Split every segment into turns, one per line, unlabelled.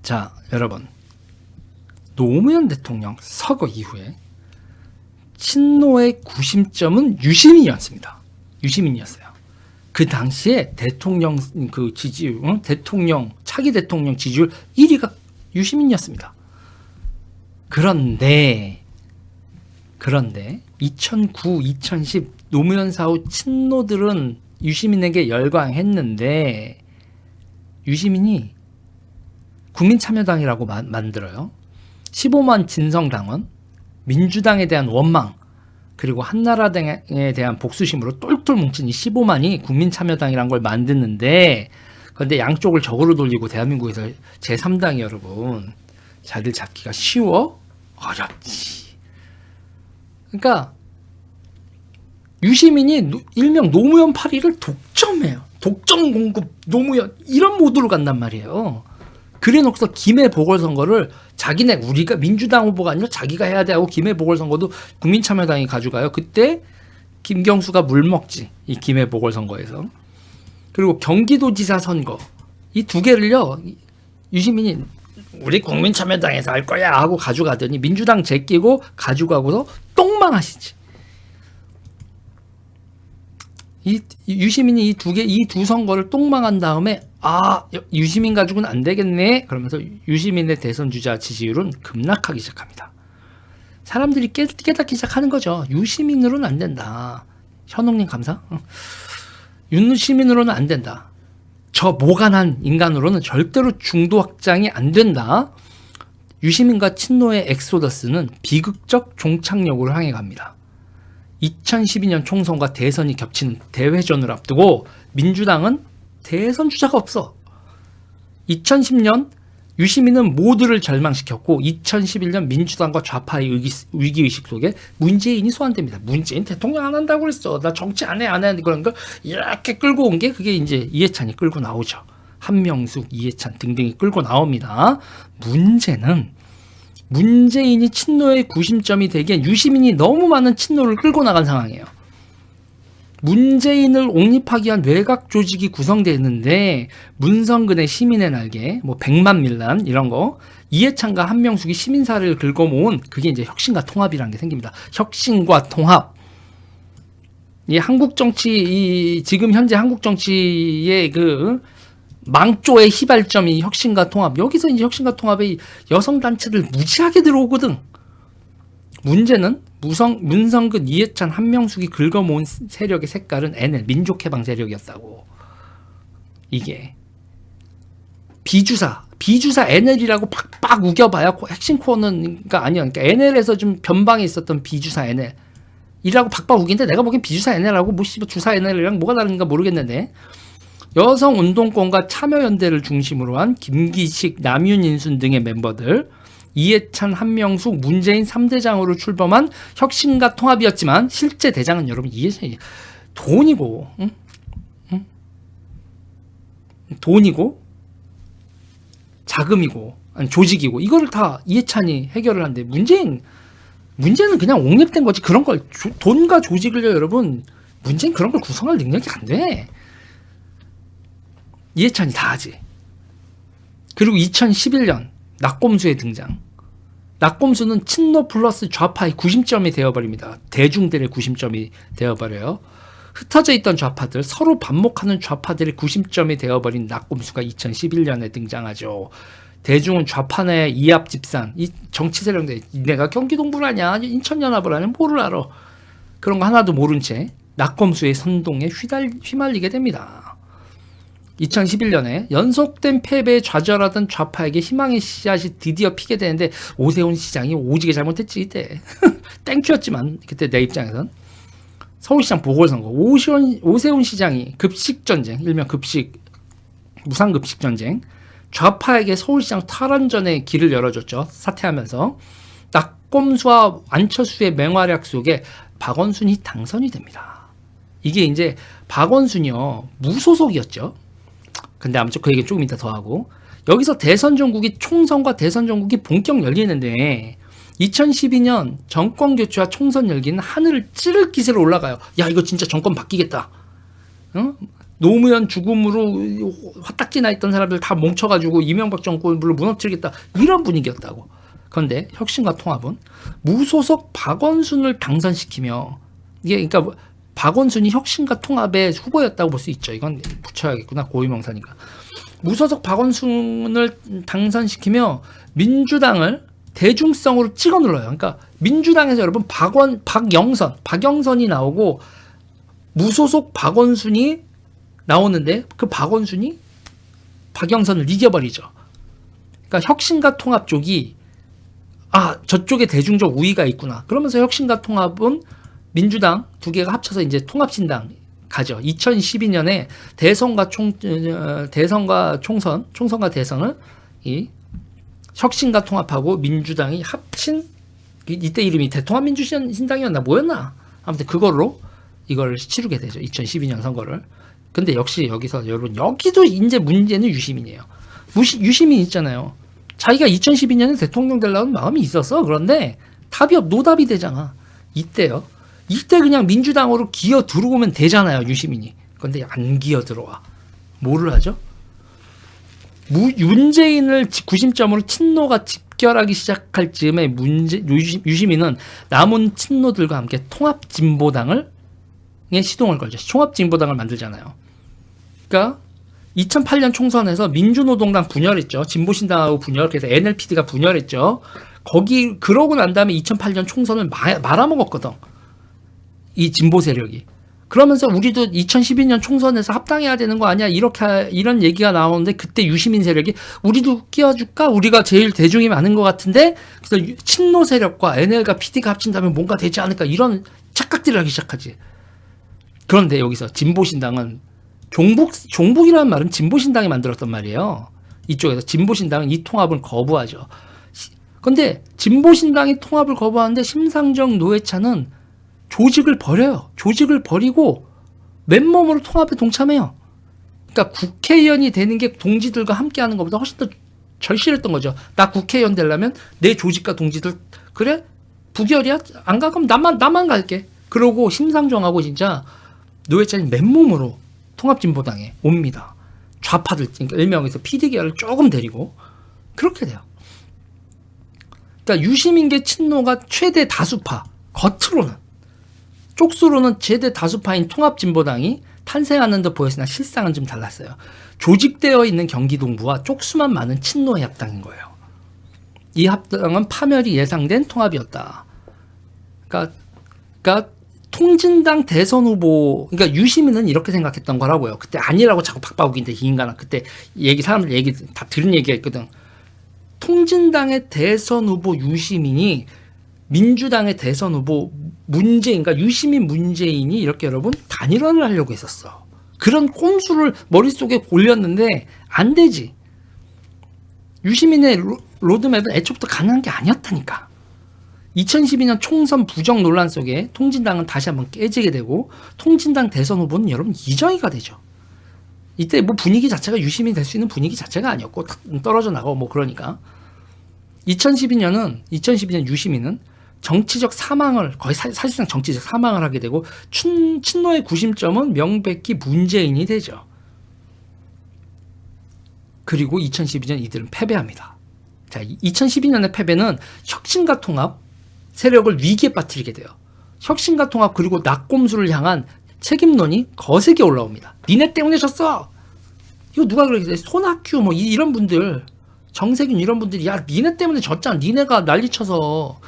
자, 여러분, 노무현 대통령 서거 이후에 친노의 구심점은 유시민이었습니다. 유시민이었어요. 그 당시에 대통령 지지율, 차기 대통령 지지율 1위가 유시민이었습니다. 그런데 2009, 2010 노무현 사후 친노들은 유시민에게 열광했는데 유시민이 국민참여당이라고 만들어요. 15만 진성당원, 민주당에 대한 원망, 그리고 한나라당에 대한 복수심으로 똘똘 뭉친 이 15만이 국민참여당이란 걸 만드는데, 그런데 양쪽을 적으로 돌리고 대한민국에서 제3당이 여러분 자리를 잡기가 쉬워? 어렵지. 그러니까 유시민이 일명 노무현 8.1을 독점해요. 독점 공급 노무현 이런 모드로 간단 말이에요. 그래놓고서 김해 보궐선거를 우리가 민주당 후보가 아니라 자기가 해야 돼 하고 김해 보궐선거도 국민참여당이 가져가요. 그때 김경수가 물먹지, 이 김해 보궐선거에서. 그리고 경기도지사 선거 이 두 개를요 유시민이 우리 국민참여당에서 할 거야 하고 가져가더니 민주당 제끼고 가져가고서 똥망하시지. 유시민이 이 두 선거를 똥망한 다음에 유시민 가지고는 안 되겠네 그러면서 유시민의 대선 주자 지지율은 급락하기 시작합니다. 사람들이 깨닫기 시작하는 거죠. 유시민으로는 안 된다. 현옥님 감사. 유시민으로는 안 된다. 저 모간한 인간으로는 절대로 중도 확장이 안 된다. 유시민과 친노의 엑소더스는 비극적 종착역으로 향해 갑니다. 2012년 총선과 대선이 겹치는 대회전을 앞두고 민주당은 대선 주자가 없어. 2010년 유시민은 모두를 절망시켰고 2011년 민주당과 좌파의 위기의식 속에 문재인이 소환됩니다. 문재인 대통령 안 한다고 그랬어. 나 정치 안 해 그런 걸 이렇게 끌고 온 게 그게 이제 이해찬이 끌고 나오죠. 한명숙, 이해찬 등등이 끌고 나옵니다. 문제는 문재인이 친노의 구심점이 되기엔 유시민이 너무 많은 친노를 끌고 나간 상황이에요. 문재인을 옹립하기 위한 외곽 조직이 구성되는데 문성근의 시민의 날개, 백만 밀란 이런 거, 이해찬과 한명숙이 시민사를 긁어모은 그게 이제 혁신과 통합이라는 게 생깁니다. 혁신과 통합. 이 한국 정치, 지금 현재 한국 정치의 망조의 휘발점이 혁신과 통합. 여기서 이제 혁신과 통합의 여성 단체들 무지하게 들어오거든. 문제는 문성근, 이해찬, 한명숙이 긁어모은 세력의 색깔은 NL 민족해방 세력이었다고. 이게 비주사 NL이라고 팍팍 우겨봐야 핵심 코어는가 아니야. 그러니까 NL에서 좀 변방에 있었던 비주사 NL 이라고 박박 우기는데 내가 보기엔 비주사 NL하고 주사 NL이랑 뭐가 다른가 모르겠는데. 여성 운동권과 참여연대를 중심으로 한 김기식, 남윤인순 등의 멤버들, 이해찬, 한명숙, 문재인 3대장으로 출범한 혁신과 통합이었지만 실제 대장은 여러분 이해찬이 돈이고, 돈이고, 자금이고, 조직이고 이거를 다 이해찬이 해결을 하는데 문제는 그냥 옹립된 거지. 그런 걸 돈과 조직을요 여러분 문재인 그런 걸 구성할 능력이 안 돼. 이해찬이 다 하지. 그리고 2011년 낙곰수의 등장. 낙곰수는 친노 플러스 좌파의 구심점이 되어버립니다. 대중들의 구심점이 되어버려요. 흩어져 있던 좌파들, 서로 반목하는 좌파들의 구심점이 되어버린 낙곰수가 2011년에 등장하죠. 대중은 좌파 내 이합 집산, 이 정치 세력들, 내가 경기동부를 하냐, 인천연합을 하냐, 뭐를 알아. 그런 거 하나도 모른 채 낙곰수의 선동에 휘말리게 됩니다. 2011년에 연속된 패배에 좌절하던 좌파에게 희망의 씨앗이 드디어 피게 되는데 오세훈 시장이 오지게 잘못했지 이때. 땡큐였지만 그때 내 입장에선. 서울시장 보궐선거 오세훈 시장이 급식전쟁, 일명 무상급식전쟁, 좌파에게 서울시장 탈원전의 길을 열어줬죠. 사퇴하면서. 낙검수와 안철수의 맹활약 속에 박원순이 당선이 됩니다. 이게 이제 박원순이요 무소속이었죠. 근데 아무튼 그 얘기 조금 이따 더 하고, 여기서 총선과 대선 전국이 본격 열리는데 2012년 정권 교체와 총선 열기는 하늘을 찌를 기세로 올라가요. 야 이거 진짜 정권 바뀌겠다. 노무현 죽음으로 화딱지나 있던 사람들 다 뭉쳐가지고 이명박 정권을 무너뜨리겠다 이런 분위기였다고. 그런데 혁신과 통합은 무소속 박원순을 당선시키며 이게 그러니까 박원순이 혁신과 통합의 후보였다고 볼 수 있죠. 이건 붙여야겠구나 고유명사니까. 무소속 박원순을 당선시키며 민주당을 대중성으로 찍어 눌러요. 그러니까 민주당에서 여러분 박영선이 나오고 무소속 박원순이 나오는데 그 박원순이 박영선을 이겨버리죠. 그러니까 혁신과 통합 쪽이 저쪽에 대중적 우위가 있구나. 그러면서 혁신과 통합은 민주당 두 개가 합쳐서 이제 통합신당 가죠. 2012년에 대선과 총선과 대선을 이 혁신과 통합하고 민주당이 합친 이때 이름이 대통합민주신당이었나 뭐였나 아무튼 그걸로 이걸 치르게 되죠. 2012년 선거를. 근데 역시 여기서 여러분 여기도 이제 문제는 유시민이에요. 유시민 있잖아요. 자기가 2012년에 대통령 되려는 마음이 있었어. 그런데 노답이 되잖아. 이때 그냥 민주당으로 기어 들어오면 되잖아요. 유시민이. 그런데 안 기어 들어와. 뭐를 하죠? 문재인을 구심점으로 친노가 집결하기 시작할 즈음에 유시민은 남은 친노들과 함께 통합진보당을 시동을 걸죠. 통합진보당을 만들잖아요. 그러니까 2008년 총선에서 민주노동당 분열했죠. 진보신당하고 분열해서 NLPD가 분열했죠. 그러고 난 다음에 2008년 총선을 말아먹었거든. 이 진보 세력이. 그러면서 우리도 2012년 총선에서 합당해야 되는 거 아니야? 이런 얘기가 나오는데 그때 유시민 세력이 우리도 끼워줄까? 우리가 제일 대중이 많은 것 같은데 그래서 친노 세력과 NL과 PD가 합친다면 뭔가 되지 않을까? 이런 착각들을 하기 시작하지. 그런데 여기서 진보신당은 종북이라는 말은 진보신당이 만들었단 말이에요. 이쪽에서 진보신당은 이 통합을 거부하죠. 그런데 진보신당이 통합을 거부하는데 심상정 노회찬은 조직을 버려요. 조직을 버리고 맨몸으로 통합에 동참해요. 그러니까 국회의원이 되는 게 동지들과 함께하는 것보다 훨씬 더 절실했던 거죠. 나 국회의원 되려면 내 조직과 동지들 그래? 부결이야? 안 가? 그럼 나만 갈게. 그러고 심상정하고 진짜 노회찬이 맨몸으로 통합진보당에 옵니다. 좌파들, 그러니까 일명에서 PD계열을 조금 데리고 그렇게 돼요. 그러니까 유시민계 친노가 최대 다수파, 겉으로는 쪽수로는 최대 다수파인 통합진보당이 탄생하는 듯 보였으나 실상은 좀 달랐어요. 조직되어 있는 경기동부와 쪽수만 많은 친노의 합당인 거예요. 이 합당은 파멸이 예상된 통합이었다. 그러니까 통진당 대선 후보, 그러니까 유시민은 이렇게 생각했던 거라고요. 그때 아니라고 자꾸 박바욱인데 이 인간아. 그때 사람들 얘기 다 들은 얘기가 있거든. 통진당의 대선 후보 유시민이 민주당의 대선 후보 문재인, 그러니까 유시민 문재인이 이렇게 여러분 단일화를 하려고 했었어. 그런 꼼수를 머릿속에 올렸는데 안 되지. 유시민의 로드맵은 애초부터 가능한 게 아니었다니까. 2012년 총선 부정 논란 속에 통진당은 다시 한번 깨지게 되고 통진당 대선 후보는 여러분 이정희가 되죠. 이때 뭐 분위기 자체가 유시민이 될 수 있는 분위기 자체가 아니었고 떨어져 나가고 뭐 그러니까 2012년 유시민은 정치적 사망을 거의 사실상 정치적 사망을 하게 되고 친노의 구심점은 명백히 문재인이 되죠. 그리고 2012년 이들은 패배합니다. 자, 2012년의 패배는 혁신과 통합 세력을 위기에 빠뜨리게 돼요. 혁신과 통합 그리고 낙곰수를 향한 책임론이 거세게 올라옵니다. 니네 때문에 졌어. 이거 누가 그러겠어요? 손학규 뭐 이런 분들, 정세균 이런 분들이 야 니네 때문에 졌잖아. 니네가 난리쳐서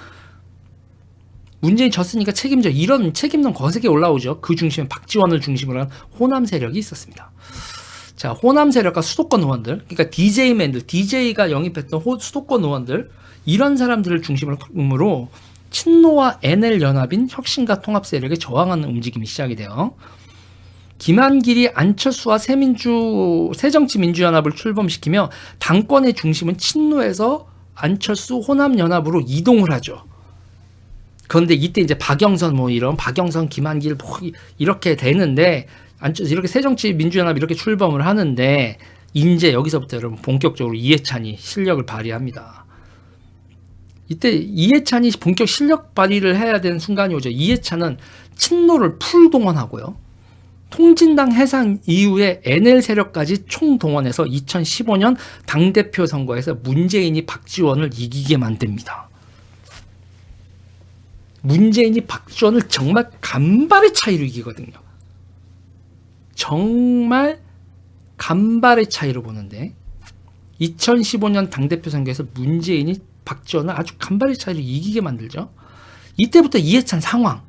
문재인 졌으니까 책임져. 이런 책임론 거세게 올라오죠. 그 중심에 박지원을 중심으로 한 호남 세력이 있었습니다. 자, 호남 세력과 수도권 의원들, 그러니까 DJ맨들, DJ가 영입했던 수도권 의원들 이런 사람들을 중심으로 친노와 NL 연합인 혁신과 통합 세력에 저항하는 움직임이 시작이 돼요. 김한길이 안철수와 새정치민주연합을 출범시키며 당권의 중심은 친노에서 안철수 호남연합으로 이동을 하죠. 그런데 이때 이제 박영선 김한길 이렇게 되는데 이렇게 새정치민주연합 이렇게 출범을 하는데 이제 여기서부터 여러분 본격적으로 이해찬이 실력을 발휘합니다. 이때 이해찬이 본격 실력 발휘를 해야 되는 순간이 오죠. 이해찬은 친노를 풀 동원하고요. 통진당 해산 이후에 NL 세력까지 총동원해서 2015년 당대표 선거에서 문재인이 박지원을 이기게 만듭니다. 문재인이 박지원을 정말 간발의 차이로 이기거든요. 정말 간발의 차이로 보는데 2015년 당대표 선거에서 문재인이 박지원을 아주 간발의 차이로 이기게 만들죠. 이때부터 이해찬 상황,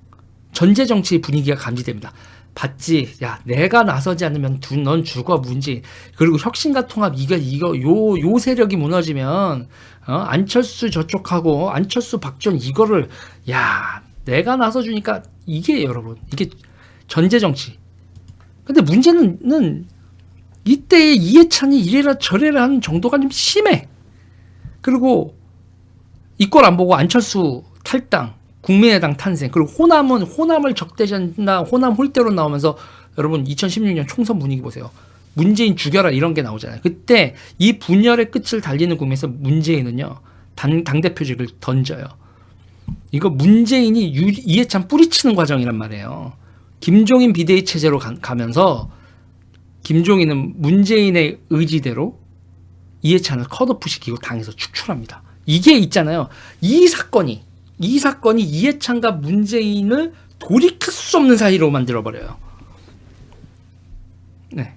전제정치의 분위기가 감지됩니다. 봤지? 야, 내가 나서지 않으면 넌 죽어, 문재인. 그리고 혁신과 통합, 요 세력이 무너지면, 안철수 저쪽하고, 안철수 박지원 이거를, 야, 내가 나서주니까, 이게 여러분, 이게 전제정치. 근데 문제는, 이때의 이해찬이 이래라 저래라 하는 정도가 좀 심해. 그리고, 이 꼴 안 보고 안철수 탈당, 국민의당 탄생, 그리고 호남을 적대시한다, 호남 홀대로 나오면서 여러분 2016년 총선 분위기 보세요. 문재인 죽여라 이런 게 나오잖아요. 그때 이 분열의 끝을 달리는 국면에서 문재인은요, 당대표직을 던져요. 이거 문재인이 이해찬 뿌리치는 과정이란 말이에요. 김종인 비대위 체제로 가면서 김종인은 문재인의 의지대로 이해찬을 컷오프 시키고 당에서 축출합니다. 이게 있잖아요. 이 사건이 이해찬과 문재인을 돌이킬 수 없는 사이로 만들어버려요. 네.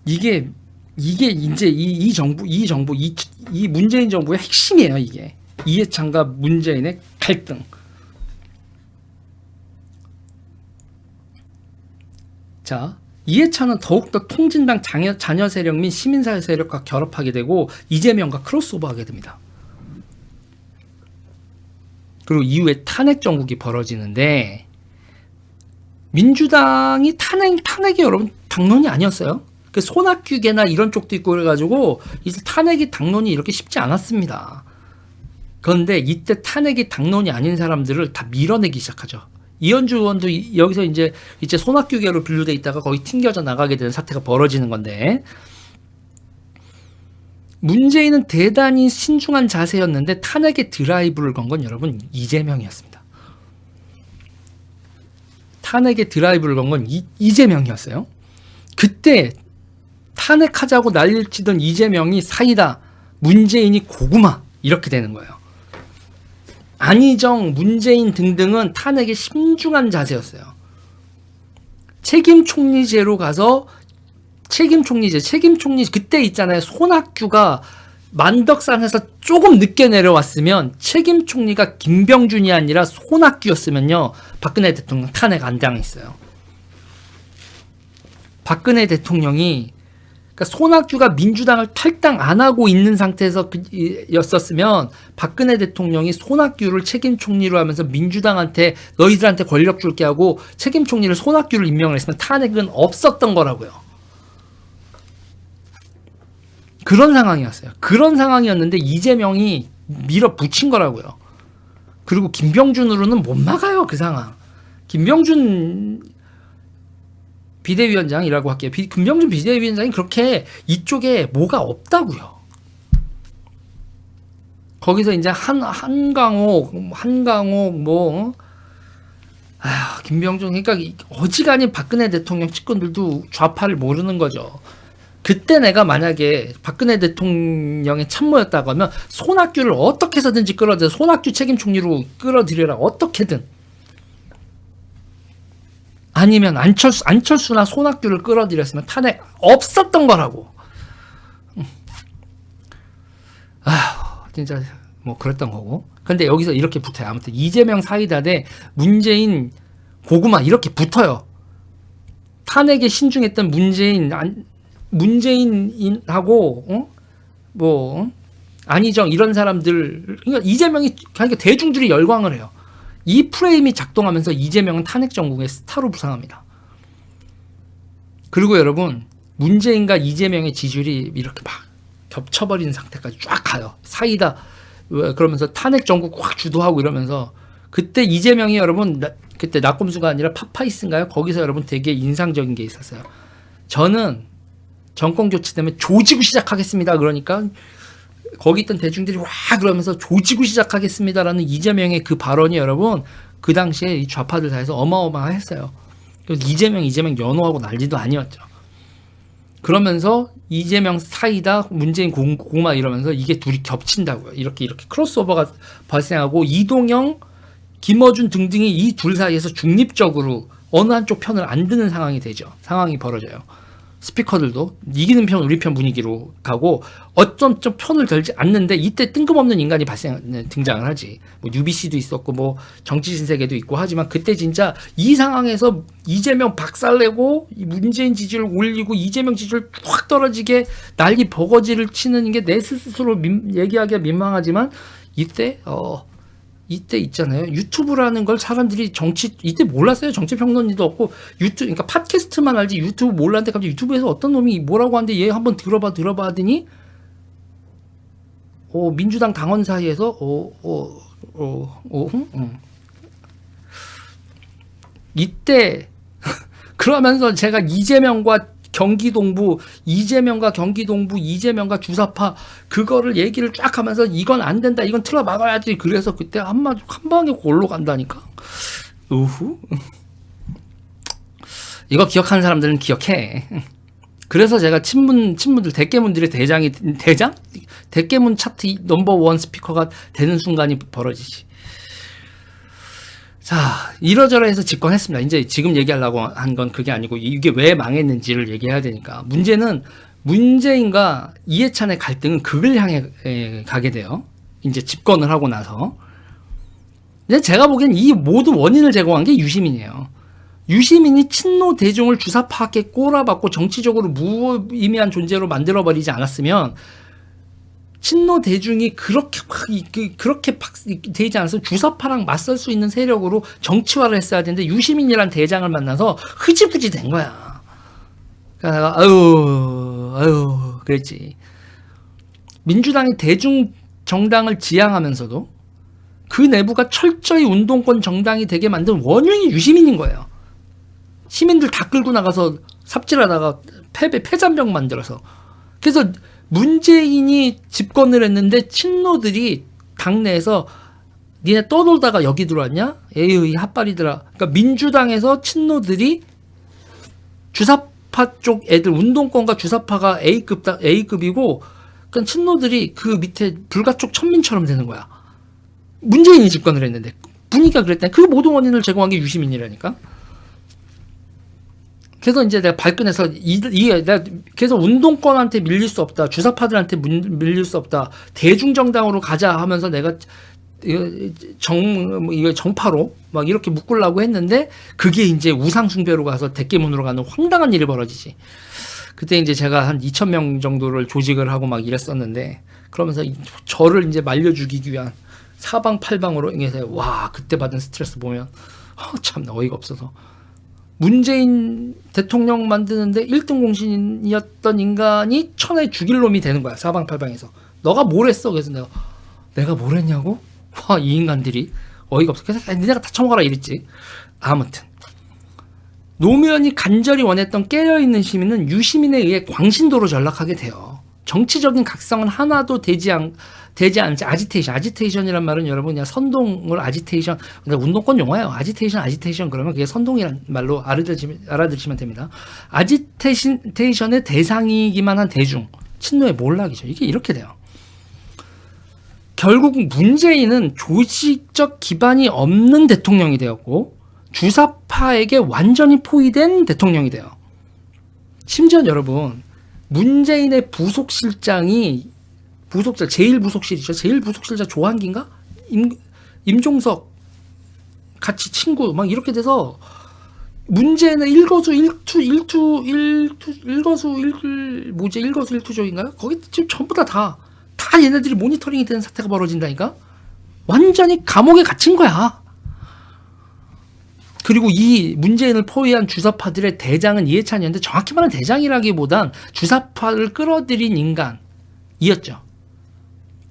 이게 이제 이 문재인 정부의 핵심이에요. 이게 이해찬과 문재인의 갈등. 자, 이해찬은 더욱더 통진당 자녀 세력 및 시민사회 세력과 결합하게 되고 이재명과 크로스오버하게 됩니다. 그리고 이후에 탄핵 정국이 벌어지는데 민주당이 탄핵이 여러분 당론이 아니었어요. 그 손학규계나 이런 쪽도 있고 그래가지고 이제 탄핵이 당론이 이렇게 쉽지 않았습니다. 그런데 이때 탄핵이 당론이 아닌 사람들을 다 밀어내기 시작하죠. 이현주 의원도 여기서 이제 손학규계로 분류돼 있다가 거의 튕겨져 나가게 되는 사태가 벌어지는 건데, 문재인은 대단히 신중한 자세였는데 탄핵의 드라이브를 건 건 여러분 이재명이었습니다. 탄핵의 드라이브를 건 건 이재명이었어요. 그때 탄핵하자고 난리치던 이재명이 사이다, 문재인이 고구마 이렇게 되는 거예요. 안희정, 문재인 등등은 탄핵에 신중한 자세였어요. 책임총리제로 가서 책임총리 그때 있잖아요. 손학규가 만덕산에서 조금 늦게 내려왔으면 책임총리가 김병준이 아니라 손학규였으면요, 박근혜 대통령 탄핵 안 당했어요. 박근혜 대통령이, 그러니까 손학규가 민주당을 탈당 안 하고 있는 상태에서 였었으면 박근혜 대통령이 손학규를 책임총리로 하면서 민주당한테 너희들한테 권력 줄게 하고 책임총리를 손학규를 임명을 했으면 탄핵은 없었던 거라고요. 그런 상황이었어요. 그런 상황이었는데 이재명이 밀어붙인 거라고요. 그리고 김병준으로는 못 막아요, 그 상황. 김병준 비대위원장이라고 할게요. 김병준 비대위원장이 그렇게 이쪽에 뭐가 없다고요. 거기서 이제 한강옥 김병준, 그러니까 어지간히 박근혜 대통령 측근들도 좌파를 모르는 거죠. 그때 내가 만약에 박근혜 대통령의 참모였다고 하면 손학규를 어떻게 해서든지 끌어들여, 손학규 책임총리로 끌어들여라, 어떻게든. 아니면 안철수나 손학규를 끌어들였으면 탄핵 없었던 거라고. 진짜 뭐 그랬던 거고. 근데 여기서 이렇게 붙어요. 아무튼 이재명 사이다 대 문재인 고구마 이렇게 붙어요. 탄핵에 신중했던 문재인하고 안희정 이런 사람들, 그러니까 이재명이, 그러니까 대중들이 열광을 해요. 이 프레임이 작동하면서 이재명은 탄핵 정국의 스타로 부상합니다. 그리고 여러분, 문재인과 이재명의 지지율이 이렇게 막 겹쳐버리는 상태까지 쫙 가요. 사이다 그러면서 탄핵 정국 확 주도하고 이러면서, 그때 이재명이 여러분 그때 낙검수가 아니라 파파이스인가요? 거기서 여러분 되게 인상적인 게 있었어요. 저는 정권 교체되면 조지고 시작하겠습니다. 그러니까 거기 있던 대중들이 와 그러면서 조지고 시작하겠습니다라는 이재명의 그 발언이 여러분 그 당시에 이 좌파들 사이에서 어마어마했어요. 그래서 이재명 연호하고 난리도 아니었죠. 그러면서 이재명 사이다, 문재인 고구마 이러면서 이게 둘이 겹친다고요. 이렇게 크로스오버가 발생하고 이동영, 김어준 등등이 이 둘 사이에서 중립적으로 어느 한쪽 편을 안 드는 상황이 되죠. 상황이 벌어져요. 스피커들도 이기는 편 우리 편 분위기로 가고 어떤 좀 편을 들지 않는데 이때 뜬금없는 인간이 등장을 하지. 뭐 UBC도 있었고 뭐 정치신세계도 있고 하지만 그때 진짜 이 상황에서 이재명 박살내고 문재인 지지를 올리고 이재명 지지를 확 떨어지게 난리 버거지를 치는 게 내 스스로 얘기하기가 민망하지만 이때 있잖아요. 유튜브라는 걸 사람들이 이때 몰랐어요. 정치 평론이도 없고 그러니까 팟캐스트만 알지 유튜브 몰랐는데 갑자기 유튜브에서 어떤 놈이 뭐라고 하는데 얘 한번 들어봐 하더니 민주당 당원 사이에서 이때 그러면서 제가 이재명과 경기동부, 이재명과 주사파 그거를 얘기를 쫙 하면서 이건 안 된다, 이건 틀어 막아야지. 그래서 그때 한 방에 골로 간다니까. 이거 기억하는 사람들은 기억해. 그래서 제가 친문들 대깨문들의 대깨문 차트 넘버 1 스피커가 되는 순간이 벌어지지. 자, 이러저러해서 집권했습니다. 이제 지금 얘기하려고 한 건 그게 아니고 이게 왜 망했는지를 얘기해야 되니까. 문제는 문재인과 이해찬의 갈등은 극을 향해 가게 돼요. 이제 집권을 하고 나서. 근데 제가 보기엔 이 모든 원인을 제공한 게 유시민이에요. 유시민이 친노 대중을 주사파하게 꼬라박고 정치적으로 무의미한 존재로 만들어버리지 않았으면 친노 대중이 그렇게 되지 않아서 주사파랑 맞설 수 있는 세력으로 정치화를 했어야 되는데 유시민이란 대장을 만나서 흐지부지 된 거야. 그러니까 아유 그랬지. 민주당이 대중 정당을 지향하면서도 그 내부가 철저히 운동권 정당이 되게 만든 원흉이 유시민인 거예요. 시민들 다 끌고 나가서 삽질하다가 폐잔병 만들어서. 그래서 문재인이 집권을 했는데 친노들이 당내에서 니네 떠돌다가 여기 들어왔냐? 에이 핫발이더라. 그러니까 민주당에서 친노들이 주사파 쪽 애들 운동권과 주사파가 A급이고 그러니까 친노들이 그 밑에 불가촉 천민처럼 되는 거야. 문재인이 집권을 했는데 분위기가 그랬다니. 그 모든 원인을 제공한 게 유시민이라니까. 그래서 이제 내가 발끈해서 내가 그래서 운동권한테 밀릴 수 없다, 주사파들한테 밀릴 수 없다, 대중정당으로 가자 하면서 내가 이거 정파로 막 이렇게 묶으려고 했는데 그게 이제 우상숭배로 가서 대깨문으로 가는 황당한 일이 벌어지지. 그때 이제 제가 한 2,000명 정도를 조직을 하고 막 이랬었는데 그러면서 저를 이제 말려 죽이기 위한 사방팔방으로 해서 와 그때 받은 스트레스 보면 참 어이가 없어서. 문재인 대통령 만드는데 1등 공신이었던 인간이 천하에 죽일 놈이 되는 거야. 사방팔방에서. 너가 뭘 했어? 그래서 내가 뭘 했냐고? 와, 이 인간들이 어이가 없어. 그래서 니네가 다 처먹어라 이랬지. 아무튼 노무현이 간절히 원했던 깨어있는 시민은 유시민에 의해 광신도로 전락하게 돼요. 정치적인 각성은 하나도 되지 않지. 아지테이션이란 말은 여러분 그냥 선동을 아지테이션, 운동권 용어예요. 아지테이션 그러면 그게 선동이란 말로 알아들으시면 됩니다. 아지테이션의 대상이기만 한 대중, 친노의 몰락이죠. 이게 이렇게 돼요. 결국 문재인은 조직적 기반이 없는 대통령이 되었고 주사파에게 완전히 포위된 대통령이 돼요. 심지어 여러분 문재인의 제일 부속실이죠. 제일 부속실자 조한기인가? 임종석 같이 친구 막 이렇게 돼서 문재인의 일거수일투족인가요? 거기 지금 전부 다 얘네들이 모니터링이 되는 사태가 벌어진다니까? 완전히 감옥에 갇힌 거야. 그리고 이 문재인을 포위한 주사파들의 대장은 이해찬이었는데 정확히 말하면 대장이라기보단 주사파를 끌어들인 인간이었죠.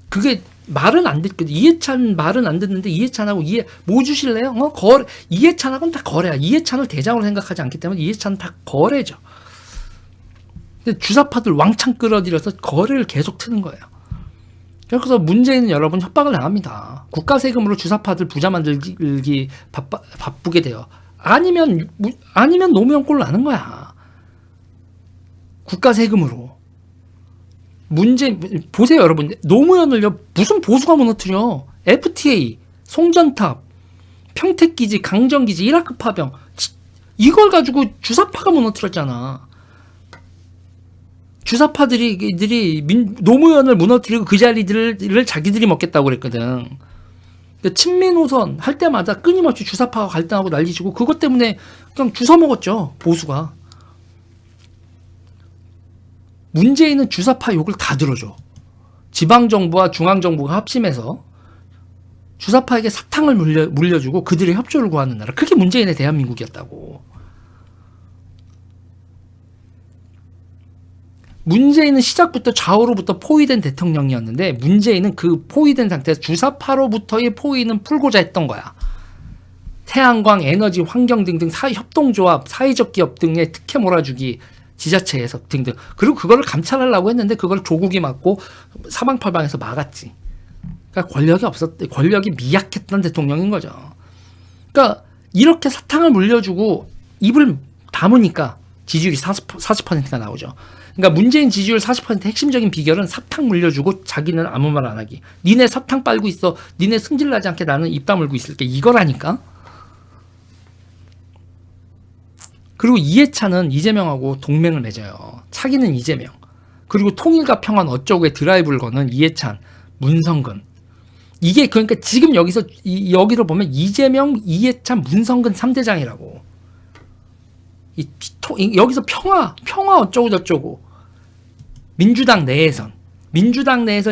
그게 말은 안 듣거든. 이해찬 말은 안 듣는데 이해찬하고 뭐 주실래요? 이해찬하고는 다 거래야. 이해찬을 대장으로 생각하지 않기 때문에 이해찬은 다 거래죠. 근데 주사파들 왕창 끌어들여서 거래를 계속 트는 거예요. 그래서 문재인은 여러분 협박을 당합니다. 국가 세금으로 주사파들 부자 만들기 바쁘게 돼요. 아니면 노무현 꼴 나는 거야. 국가 세금으로. 보세요 여러분. 노무현을요 무슨 보수가 무너뜨려. FTA, 송전탑, 평택기지, 강정기지, 이라크 파병 이걸 가지고 주사파가 무너뜨렸잖아. 주사파들이 노무현을 무너뜨리고 그 자리들을 자기들이 먹겠다고 그랬거든. 친미 노선 할 때마다 끊임없이 주사파가 갈등하고 난리치고 그것 때문에 그냥 주워 먹었죠 보수가. 문재인은 주사파 욕을 다 들어줘. 지방정부와 중앙정부가 합심해서 주사파에게 사탕을 물려주고 그들의 협조를 구하는 나라. 그게 문재인의 대한민국이었다고. 문재인은 시작부터 좌우로부터 포위된 대통령이었는데 문재인은 그 포위된 상태에서 주사파로부터의 포위는 풀고자 했던 거야. 태양광, 에너지, 환경 등등 협동조합, 사회적 기업 등의 특혜 몰아주기, 지자체에서 등등. 그리고 그거를 감찰하려고 했는데 그걸 조국이 막고 사방팔방에서 막았지. 그러니까 권력이 미약했던 대통령인 거죠. 그러니까 이렇게 사탕을 물려주고 입을 다무니까 지지율이 40%가 나오죠. 그러니까 문재인 지지율 40% 핵심적인 비결은 사탕 물려주고 자기는 아무 말 안 하기. 니네 사탕 빨고 있어. 니네 승질나지 않게 나는 입 다물고 있을게. 이거라니까. 그리고 이해찬은 이재명하고 동맹을 맺어요. 차기는 이재명. 그리고 통일과 평안 어쩌고에 드라이브를 거는 이해찬, 문성근. 이게 그러니까 지금 여기로 보면 이재명, 이해찬, 문성근 3대장이라고. 여기서 평화 어쩌고 저쩌고. 민주당 내에선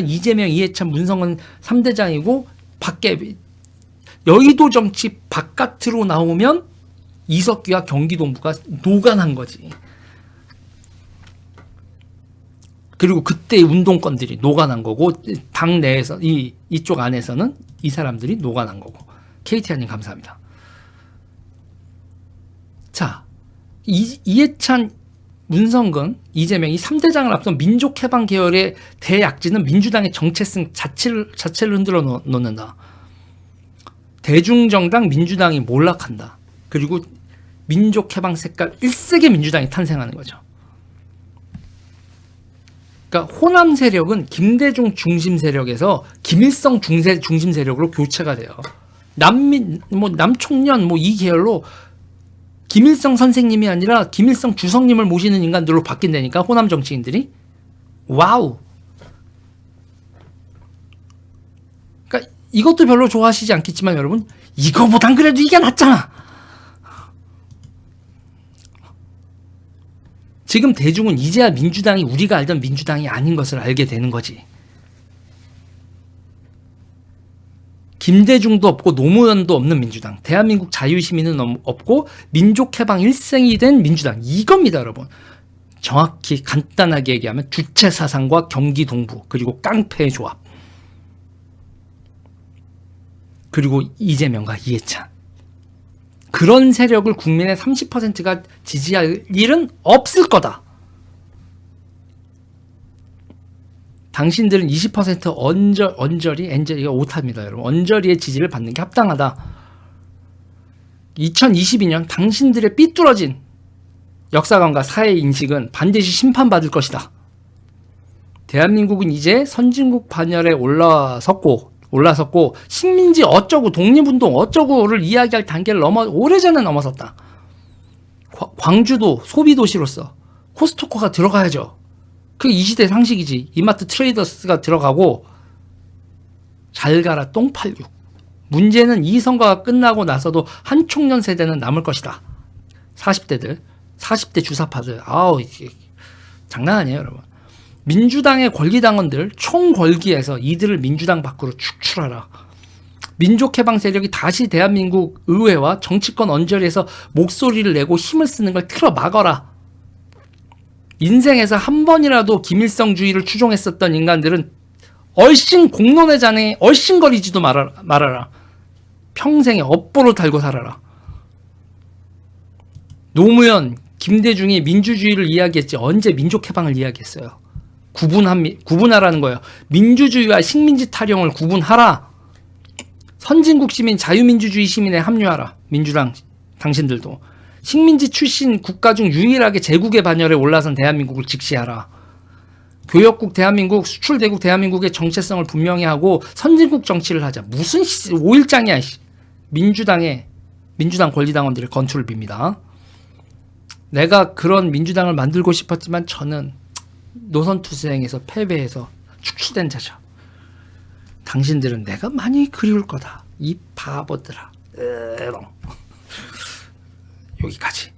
이재명, 이해찬, 문성근 3대장이고 밖에 여의도 정치 바깥으로 나오면 이석기와 경기도부가 노간한 거지. 그리고 그때 운동권들이 노간한 거고 당 내에서 이쪽 안에서는 이 사람들이 노간한 거고. KTR님 감사합니다. 자, 이해찬, 문성근, 이재명 이 3대장을 앞선 민족해방 계열의 대약진은 민주당의 정체성 자체를 흔들어 놓는다. 대중정당 민주당이 몰락한다. 그리고 민족해방 색깔 1색의 민주당이 탄생하는 거죠. 그러니까 호남 세력은 김대중 중심 세력에서 김일성 중심 세력으로 교체가 돼요. 남총련 이 계열로 김일성 선생님이 아니라 김일성 주석님을 모시는 인간들로 바뀐다니까 호남 정치인들이. 와우. 그러니까 이것도 별로 좋아하시지 않겠지만 여러분 이거보단 그래도 이게 낫잖아. 지금 대중은 이제야 민주당이 우리가 알던 민주당이 아닌 것을 알게 되는 거지. 김대중도 없고 노무현도 없는 민주당, 대한민국 자유시민은 없고 민족해방 일생이 된 민주당, 이겁니다 여러분. 정확히 간단하게 얘기하면 주체사상과 경기동부 그리고 깡패의 조합, 그리고 이재명과 이해찬. 그런 세력을 국민의 30%가 지지할 일은 없을 거다. 당신들은 20% 엔젤이가 오타입니다 여러분. 언저리의 지지를 받는 게 합당하다. 2022년 당신들의 삐뚤어진 역사관과 사회 인식은 반드시 심판받을 것이다. 대한민국은 이제 선진국 반열에 올라섰고 식민지 어쩌고 독립운동 어쩌고를 이야기할 단계를 오래전에 넘어섰다. 광주도 소비도시로서 코스트코가 들어가야죠. 그게 이 시대 상식이지. 이마트 트레이더스가 들어가고 잘 가라 똥86. 문제는 이 선거가 끝나고 나서도 한총련 세대는 남을 것이다. 40대 주사파들. 이게 장난 아니에요 여러분. 민주당의 권리당원들 총궐기에서 이들을 민주당 밖으로 축출하라. 민족해방 세력이 다시 대한민국 의회와 정치권 언저리에서 목소리를 내고 힘을 쓰는 걸 틀어 막아라. 인생에서 한 번이라도 김일성주의를 추종했었던 인간들은 얼씬 공론의 잔에 얼씬거리지도 말아라. 평생에 업보로 달고 살아라. 노무현, 김대중이 민주주의를 이야기했지 언제 민족해방을 이야기했어요. 구분하라는 거예요. 민주주의와 식민지 탈영을 구분하라. 선진국 시민, 자유민주주의 시민에 합류하라. 민주당 당신들도. 식민지 출신 국가 중 유일하게 제국의 반열에 올라선 대한민국을 직시하라. 교역국 대한민국, 수출대국 대한민국의 정체성을 분명히 하고 선진국 정치를 하자. 무슨 5일장이야. 민주당 권리당원들의 건투를 빕니다. 내가 그런 민주당을 만들고 싶었지만 저는 노선투쟁에서 패배해서 축출된 자죠. 당신들은 내가 많이 그리울 거다. 이 바보들아. 여기까지.